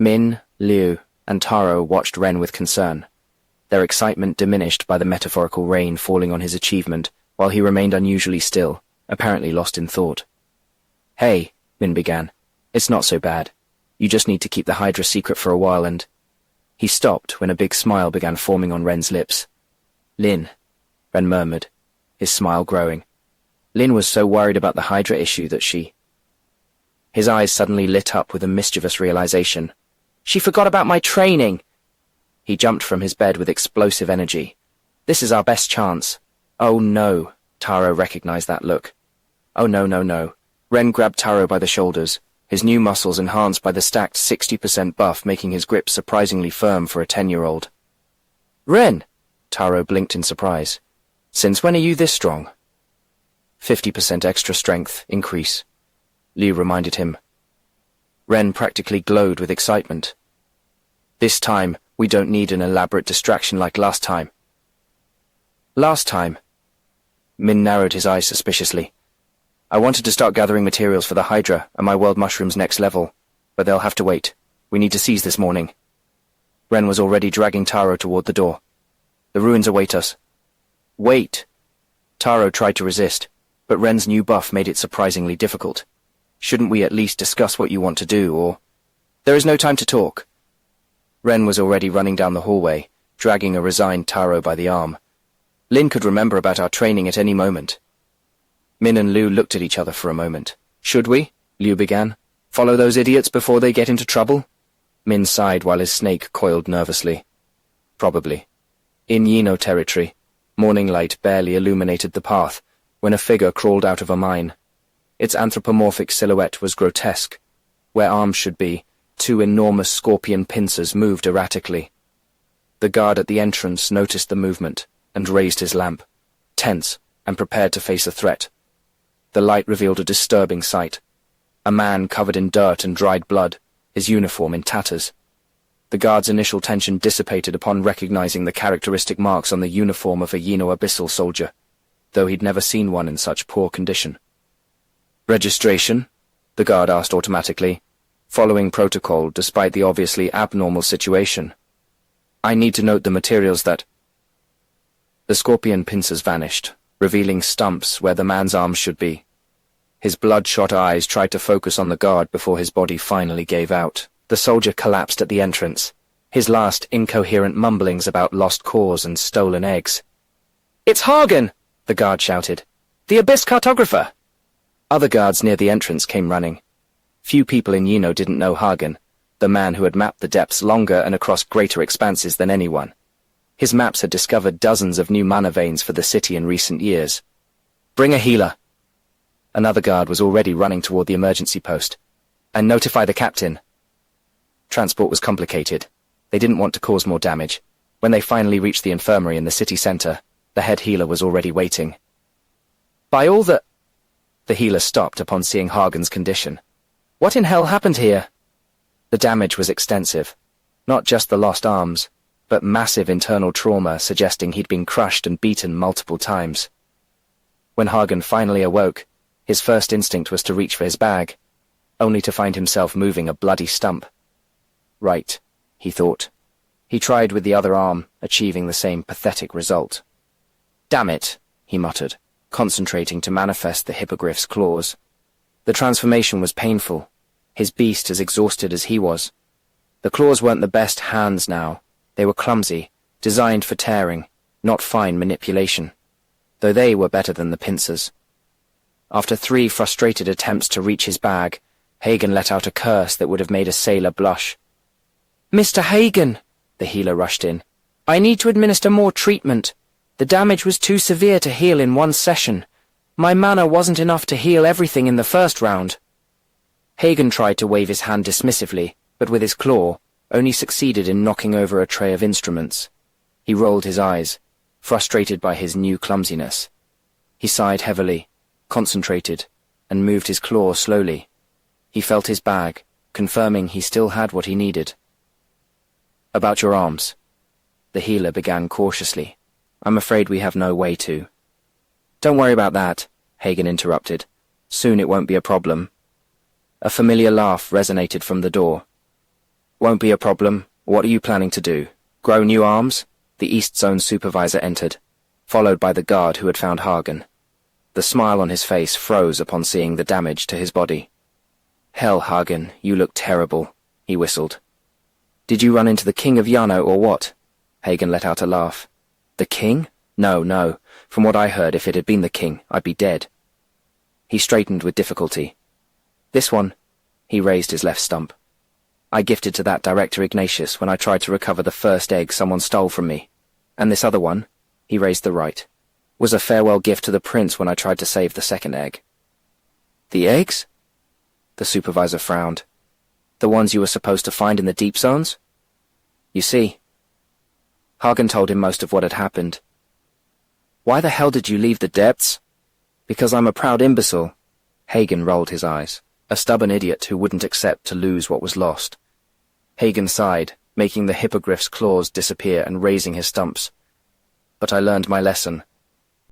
Min, Liu, and Taro watched Ren with concern, their excitement diminished by the metaphorical rain falling on his achievement, while he remained unusually still, apparently lost in thought. "Hey," Min began, "it's not so bad. You just need to keep the Hydra secret for a while and—" He stopped when a big smile began forming on Ren's lips. "Lin," Ren murmured, his smile growing. Lin was so worried about the Hydra issue that she— His eyes suddenly lit up with a mischievous realization. "She forgot about my training!" He jumped from his bed with explosive energy. "This is our best chance." "Oh no," Taro recognized that look. "Oh no, no, no." Ren grabbed Taro by the shoulders, his new muscles enhanced by the stacked 60% buff making his grip surprisingly firm for a 10-year-old. "Ren!" Taro blinked in surprise. "Since when are you this strong?" 50% extra strength increase, Liu reminded him. Ren practically glowed with excitement. "This time, we don't need an elaborate distraction like last time." "Last time?" Min narrowed his eyes suspiciously. "I wanted to start gathering materials for the Hydra and my world mushroom's next level, but they'll have to wait. We need to seize this morning." Ren was already dragging Taro toward the door. "The ruins await us." "Wait!" Taro tried to resist, but Ren's new buff made it surprisingly difficult. "Shouldn't we at least discuss what you want to do, or—" "There is no time to talk." Ren was already running down the hallway, dragging a resigned Taro by the arm. Lin could remember about our training at any moment. Min and Liu looked at each other for a moment. "Should we?" Liu began. "Follow those idiots before they get into trouble?" Min sighed while his snake coiled nervously. "Probably." In Yino territory, morning light barely illuminated the path when a figure crawled out of a mine. Its anthropomorphic silhouette was grotesque. Where arms should be, two enormous scorpion pincers moved erratically. The guard at the entrance noticed the movement and raised his lamp, tense and prepared to face a threat. The light revealed a disturbing sight. A man covered in dirt and dried blood, his uniform in tatters. The guard's initial tension dissipated upon recognizing the characteristic marks on the uniform of a Yino Abyssal soldier, though he'd never seen one in such poor condition. "Registration?" the guard asked automatically, following protocol despite the obviously abnormal situation. "I need to note the materials that—" The scorpion pincers vanished, revealing stumps where the man's arms should be. His bloodshot eyes tried to focus on the guard before his body finally gave out. The soldier collapsed at the entrance, his last incoherent mumblings about lost cores and stolen eggs. "It's Hagen!" the guard shouted. "The Abyss cartographer!" Other guards near the entrance came running. Few people in Yino didn't know Hagen, the man who had mapped the depths longer and across greater expanses than anyone. His maps had discovered dozens of new mana veins for the city in recent years. "Bring a healer." Another guard was already running toward the emergency post. "And notify the captain." Transport was complicated. They didn't want to cause more damage. When they finally reached the infirmary in the city center, the head healer was already waiting. "By all the—" The healer stopped upon seeing Hagen's condition. "What in hell happened here?" The damage was extensive. Not just the lost arms, but massive internal trauma suggesting he'd been crushed and beaten multiple times. When Hagen finally awoke, his first instinct was to reach for his bag, only to find himself moving a bloody stump. Right, he thought. He tried with the other arm, achieving the same pathetic result. "Damn it," he muttered, concentrating to manifest the hippogriff's claws. The transformation was painful, his beast as exhausted as he was. The claws weren't the best hands now. They were clumsy, designed for tearing, not fine manipulation, though they were better than the pincers. After 3 frustrated attempts to reach his bag, Hagen let out a curse that would have made a sailor blush. "Mr. Hagen," the healer rushed in, "I need to administer more treatment. The damage was too severe to heal in one session. My mana wasn't enough to heal everything in the first round." Hagen tried to wave his hand dismissively, but with his claw, only succeeded in knocking over a tray of instruments. He rolled his eyes, frustrated by his new clumsiness. He sighed heavily, concentrated, and moved his claw slowly. He felt his bag, confirming he still had what he needed. "About your arms," the healer began cautiously. "I'm afraid we have no way to—" "Don't worry about that," Hagen interrupted. "Soon it won't be a problem." A familiar laugh resonated from the door. Won't be a problem. What are you planning to do? Grow new arms? The East Zone supervisor entered, followed by the guard who had found Hagen. The smile on his face froze upon seeing the damage to his body. Hell, Hagen, you look terrible, he whistled. Did you run into the King of Yano or what? Hagen let out a laugh. The King? No. From what I heard, if it had been the King, I'd be dead. He straightened with difficulty. This one, he raised his left stump. I gifted to that Director Ignatius when I tried to recover the first egg someone stole from me. And this other one, he raised the right, was a farewell gift to the prince when I tried to save the second egg. The eggs? The supervisor frowned. The ones you were supposed to find in the deep zones? You see. Hagen told him most of what had happened. Why the hell did you leave the depths? Because I'm a proud imbecile. Hagen rolled his eyes, a stubborn idiot who wouldn't accept to lose what was lost. Hagen sighed, making the hippogriff's claws disappear and raising his stumps. But I learned my lesson.